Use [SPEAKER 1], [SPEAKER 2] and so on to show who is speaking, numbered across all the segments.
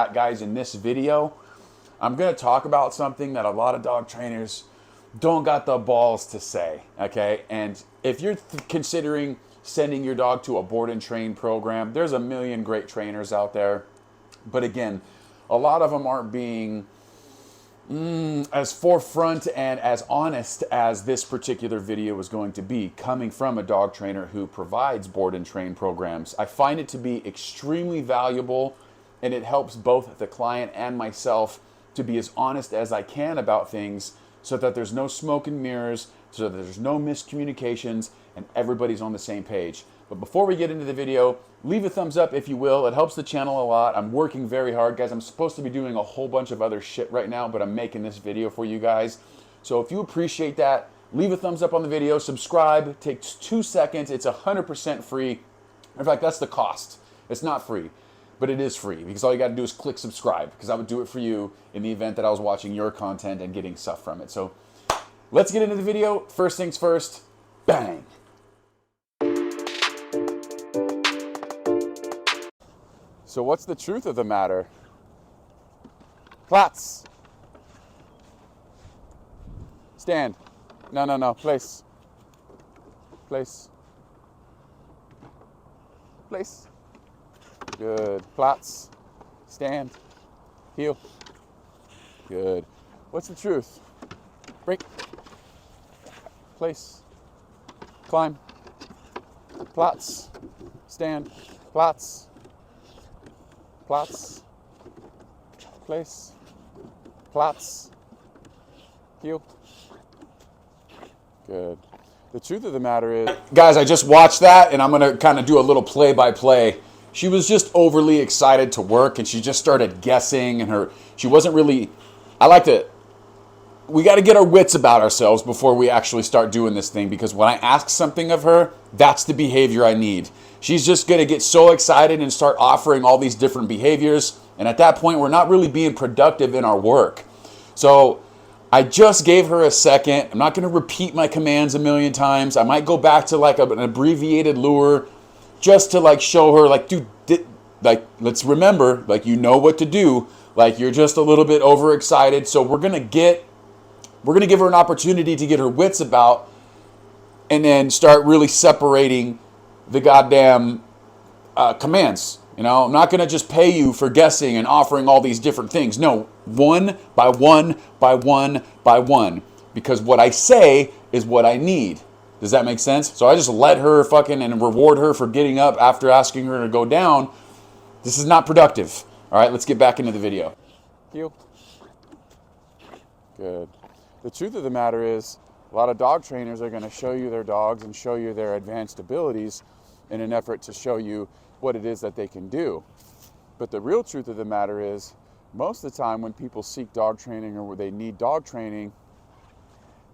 [SPEAKER 1] Guys, in this video, I'm going to talk about something that a lot of dog trainers don't got the balls to say, okay? And if you're considering sending your dog to a board and train program, there's a million great trainers out there. But again, a lot of them aren't being as forefront and as honest as this particular video is going to be, coming from a dog trainer who provides board and train programs. I find it to be extremely valuable, and it helps both the client and myself to be as honest as I can about things, so that there's no smoke and mirrors, so that there's no miscommunications, and everybody's on the same page. But before we get into the video, leave a thumbs up if you will. It helps the channel a lot. I'm working very hard, guys. I'm supposed to be doing a whole bunch of other shit right now, but I'm making this video for you guys. So if you appreciate that, leave a thumbs up on the video, subscribe. It takes 2 seconds. It's 100% free. In fact, that's the cost. It's not free, but it is free, because all you got to do is click subscribe, because I would do it for you in the event that I was watching your content and getting stuff from it. So let's get into the video. First things first, bang. So what's the truth of the matter? Platz. Stand. No. Place. Place. Place. Good. Platz. Stand. Heel. Good. What's the truth? Break. Place. Climb. Platz. Stand. Platz. Platz, place, Platz, heel. Good. The truth of the matter is, guys, I just watched that, and I'm going to kind of do a little play-by-play. She was just overly excited to work, and she just started guessing, and she wasn't really, we got to get our wits about ourselves before we actually start doing this thing, because when I ask something of her, that's the behavior I need. She's just going to get so excited and start offering all these different behaviors, and at that point, we're not really being productive in our work. So I just gave her a second. I'm not going to repeat my commands a million times. I might go back to like an abbreviated lure just to like show her, like, dude, let's remember, like, you know what to do. Like, you're just a little bit overexcited. So we're going to give her an opportunity to get her wits about, and then start really separating the goddamn commands. You know, I'm not going to just pay you for guessing and offering all these different things. No, one by one by one by one. Because what I say is what I need. Does that make sense? So I just let her fucking and reward her for getting up after asking her to go down. This is not productive. All right, let's get back into the video. Heel. Good. The truth of the matter is, a lot of dog trainers are going to show you their dogs and show you their advanced abilities in an effort to show you what it is that they can do. But the real truth of the matter is, most of the time when people seek dog training or they need dog training,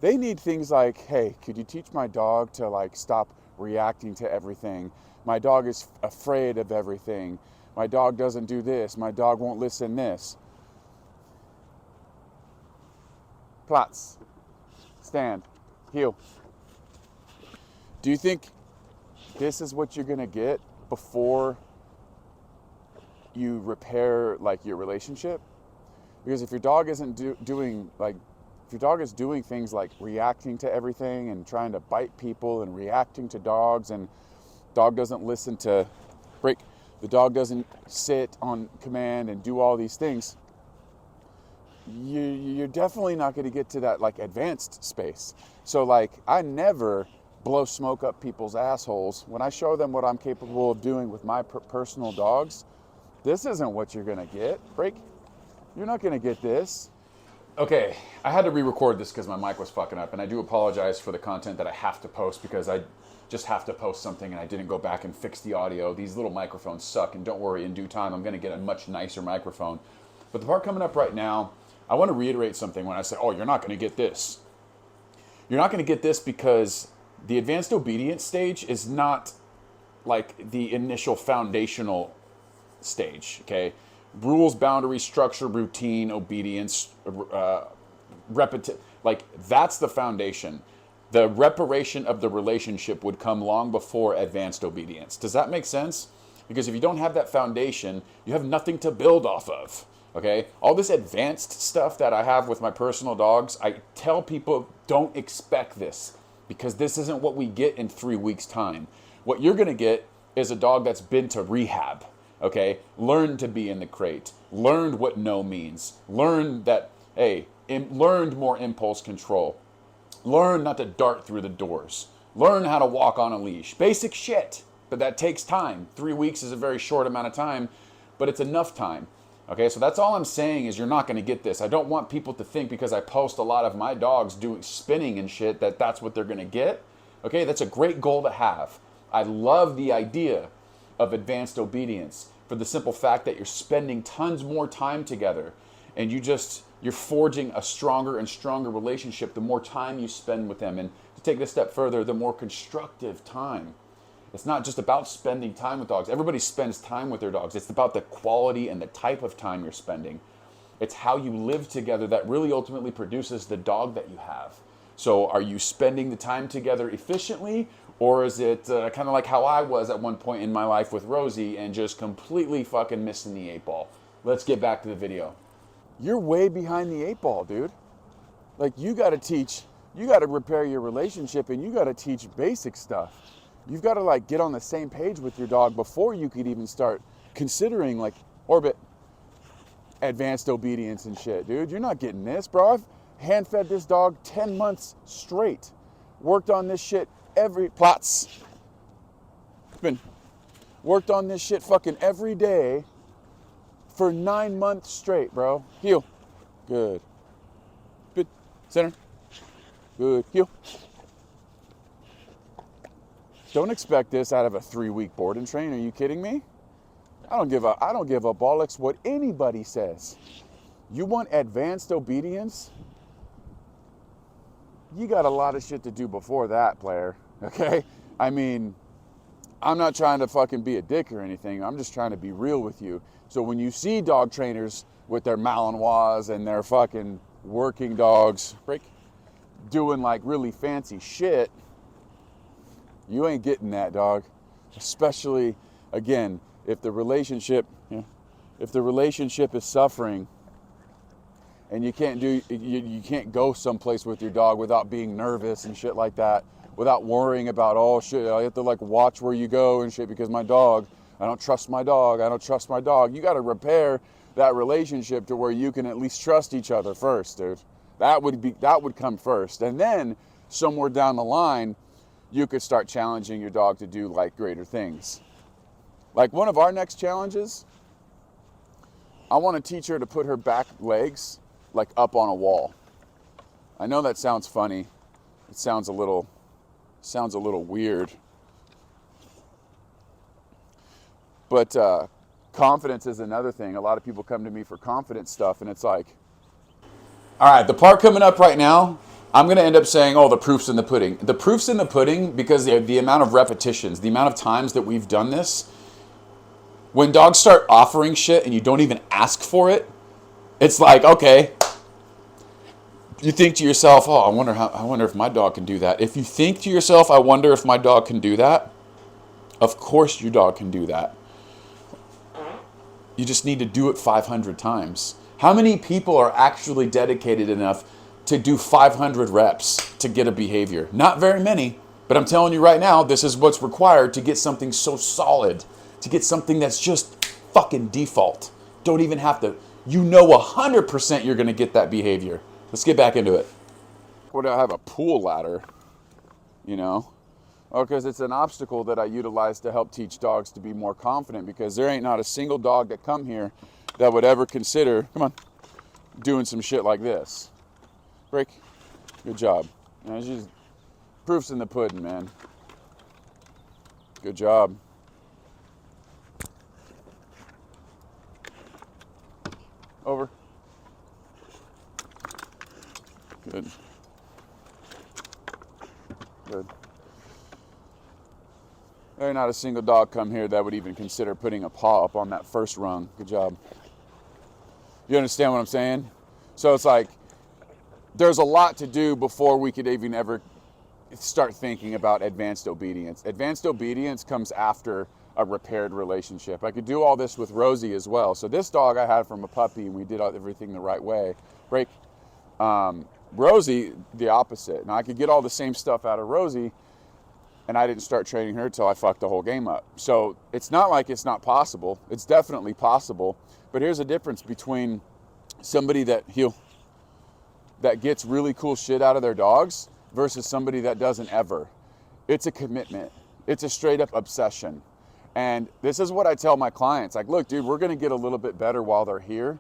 [SPEAKER 1] they need things like, hey, could you teach my dog to like stop reacting to everything? My dog is afraid of everything. My dog doesn't do this. My dog won't listen this. Platz. Stand. Heel. Do you think this is what you're going to get before you repair like your relationship? Because if your dog isn't doing things like reacting to everything and trying to bite people and reacting to dogs, and dog doesn't listen to break, the dog doesn't sit on command and do all these things, you're definitely not going to get to that like advanced space. So like, I never blow smoke up people's assholes when I show them what I'm capable of doing with my personal dogs. This isn't what you're going to get. Break. You're not going to get this. Okay, I had to re-record this because my mic was fucking up, and I do apologize for the content that I have to post, because I just have to post something and I didn't go back and fix the audio. These little microphones suck, and don't worry, in due time I'm going to get a much nicer microphone. But the part coming up right now, I want to reiterate something when I say, oh, you're not going to get this. You're not going to get this because the advanced obedience stage is not like the initial foundational stage, okay? Rules, boundaries, structure, routine, obedience, like that's the foundation. The reparation of the relationship would come long before advanced obedience. Does that make sense? Because if you don't have that foundation, you have nothing to build off of. Okay? All this advanced stuff that I have with my personal dogs, I tell people don't expect this because this isn't what we get in 3 weeks' time. What you're going to get is a dog that's been to rehab. Okay? Learned to be in the crate. Learned what no means. Learned that, hey, learned more impulse control. Learn not to dart through the doors. Learn how to walk on a leash. Basic shit. But that takes time. 3 weeks is a very short amount of time, but it's enough time. Okay, so that's all I'm saying is you're not going to get this. I don't want people to think because I post a lot of my dogs doing spinning and shit that that's what they're going to get. Okay, that's a great goal to have. I love the idea of advanced obedience for the simple fact that you're spending tons more time together and you're forging a stronger and stronger relationship the more time you spend with them. And to take this step further, the more constructive time. It's not just about spending time with dogs. Everybody spends time with their dogs. It's about the quality and the type of time you're spending. It's how you live together that really ultimately produces the dog that you have. So are you spending the time together efficiently, or is it kind of like how I was at one point in my life with Rosie and just completely fucking missing the 8 ball? Let's get back to the video. You're way behind the 8 ball, dude. Like, you got to repair your relationship, and you got to teach basic stuff. You've got to like get on the same page with your dog before you could even start considering like orbit, advanced obedience and shit, dude. You're not getting this, bro. I've hand fed this dog 10 months straight. Worked on this shit worked on this shit fucking every day for 9 months straight, bro. Heel. Good. Good. Center. Good. Heel. Don't expect this out of a 3-week board and train. Are you kidding me? I don't give a bollocks what anybody says. You want advanced obedience? You got a lot of shit to do before that, player. Okay? I mean, I'm not trying to fucking be a dick or anything. I'm just trying to be real with you. So when you see dog trainers with their Malinois and their fucking working dogs doing like really fancy shit, you ain't getting that, dog. Especially, again, if the relationship is suffering and you can't go someplace with your dog without being nervous and shit like that, without worrying about, oh shit, I have to like watch where you go and shit because I don't trust my dog. You got to repair that relationship to where you can at least trust each other first, dude. That would come first. And then somewhere down the line, you could start challenging your dog to do like greater things. Like one of our next challenges, I want to teach her to put her back legs like up on a wall. I know that sounds funny. It sounds a little weird. But confidence is another thing. A lot of people come to me for confidence stuff, and it's like, all right, the part coming up right now, I'm going to end up saying, oh, the proof's in the pudding. The proof's in the pudding because the amount of repetitions, the amount of times that we've done this, when dogs start offering shit and you don't even ask for it, it's like, okay, you think to yourself, oh, I wonder if my dog can do that. If you think to yourself, I wonder if my dog can do that, of course your dog can do that. You just need to do it 500 times. How many people are actually dedicated enough to do 500 reps to get a behavior? Not very many, but I'm telling you right now, this is what's required to get something so solid, to get something that's just fucking default. Don't even have to, 100% you're gonna get that behavior. Let's get back into it. Would I have a pool ladder, because it's an obstacle that I utilize to help teach dogs to be more confident, because there ain't not a single dog that come here that would ever consider, doing some shit like this. Break. Good job. It's just proof's in the pudding, man. Good job. Over. Good. Good. There ain't not a single dog come here that would even consider putting a paw up on that first rung. Good job. You understand what I'm saying? So it's like, there's a lot to do before we could even ever start thinking about advanced obedience. Advanced obedience comes after a repaired relationship. I could do all this with Rosie as well. So this dog I had from a puppy, and we did everything the right way. Break. Rosie, the opposite. Now I could get all the same stuff out of Rosie, and I didn't start training her till I fucked the whole game up. So it's not like it's not possible. It's definitely possible. But here's the difference between somebody that gets really cool shit out of their dogs versus somebody that doesn't ever. It's a commitment. It's a straight up obsession. And this is what I tell my clients. Like, look, dude, we're going to get a little bit better while they're here,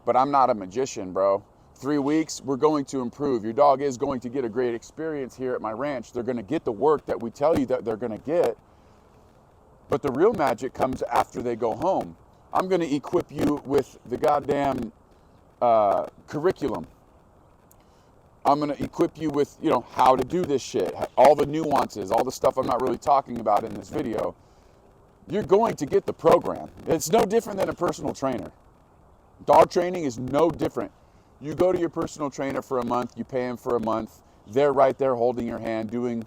[SPEAKER 1] but I'm not a magician, bro. 3 weeks, we're going to improve. Your dog is going to get a great experience here at my ranch. They're going to get the work that we tell you that they're going to get. But the real magic comes after they go home. I'm going to equip you with the goddamn curriculum. I'm going to equip you with, how to do this shit, all the nuances, all the stuff I'm not really talking about in this video. You're going to get the program. It's no different than a personal trainer. Dog training is no different. You go to your personal trainer for a month, you pay him for a month, they're right there holding your hand, doing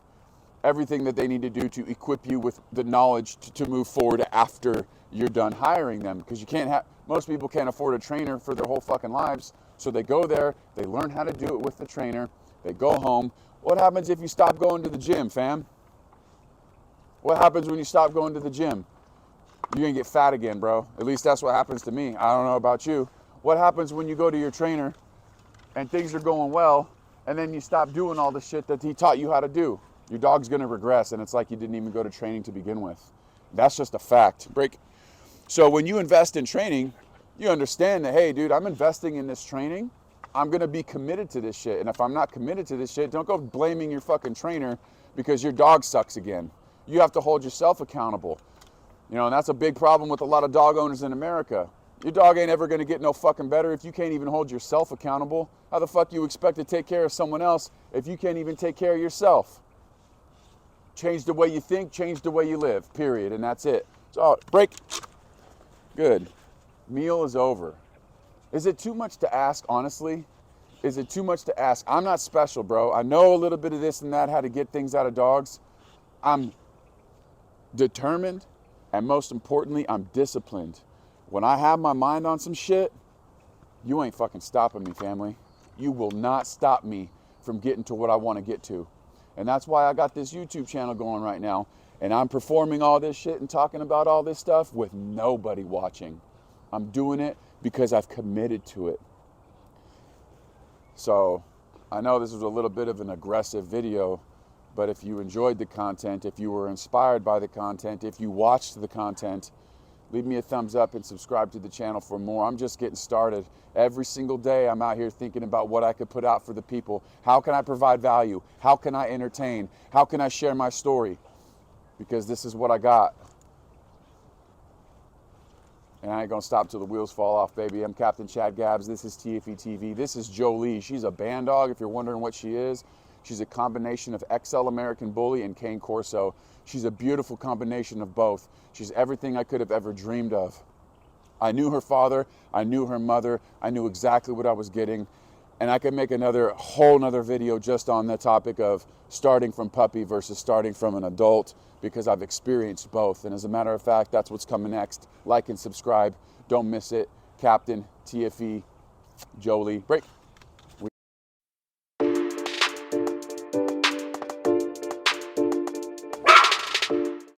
[SPEAKER 1] everything that they need to do to equip you with the knowledge to move forward after you're done hiring them. Because most people can't afford a trainer for their whole fucking lives. So they go there, they learn how to do it with the trainer, they go home. What happens if you stop going to the gym, fam? What happens when you stop going to the gym? You're gonna get fat again, bro. At least that's what happens to me. I don't know about you. What happens when you go to your trainer and things are going well, and then you stop doing all the shit that he taught you how to do? Your dog's gonna regress, and it's like you didn't even go to training to begin with. That's just a fact. So when you invest in training, you understand that, hey, dude, I'm investing in this training. I'm gonna be committed to this shit. And if I'm not committed to this shit, don't go blaming your fucking trainer because your dog sucks again. You have to hold yourself accountable. And that's a big problem with a lot of dog owners in America. Your dog ain't ever gonna get no fucking better if you can't even hold yourself accountable. How the fuck you expect to take care of someone else if you can't even take care of yourself? Change the way you think, change the way you live, period, and that's it. So, break. Good. Meal is over. Is it too much to ask, honestly? Is it too much to ask? I'm not special, bro. I know a little bit of this and that, how to get things out of dogs. I'm determined, and most importantly, I'm disciplined. When I have my mind on some shit, you ain't fucking stopping me, family. You will not stop me from getting to what I want to get to. And that's why I got this YouTube channel going right now. And I'm performing all this shit and talking about all this stuff with nobody watching. I'm doing it because I've committed to it. So I know this was a little bit of an aggressive video, but if you enjoyed the content, if you were inspired by the content, if you watched the content, leave me a thumbs up and subscribe to the channel for more. I'm just getting started. Every single day I'm out here thinking about what I could put out for the people. How can I provide value? How can I entertain? How can I share my story? Because this is what I got. And I ain't gonna stop till the wheels fall off, baby. I'm Captain Chad Gabbs. This is TFE TV. This is Jolie. She's a band dog, if you're wondering what she is. She's a combination of XL American Bully and Cane Corso. She's a beautiful combination of both. She's everything I could have ever dreamed of. I knew her father, I knew her mother, I knew exactly what I was getting. And I could make whole nother video just on the topic of starting from puppy versus starting from an adult, because I've experienced both. And as a matter of fact, that's what's coming next. Like and subscribe. Don't miss it. Captain TFE Jolie. Break.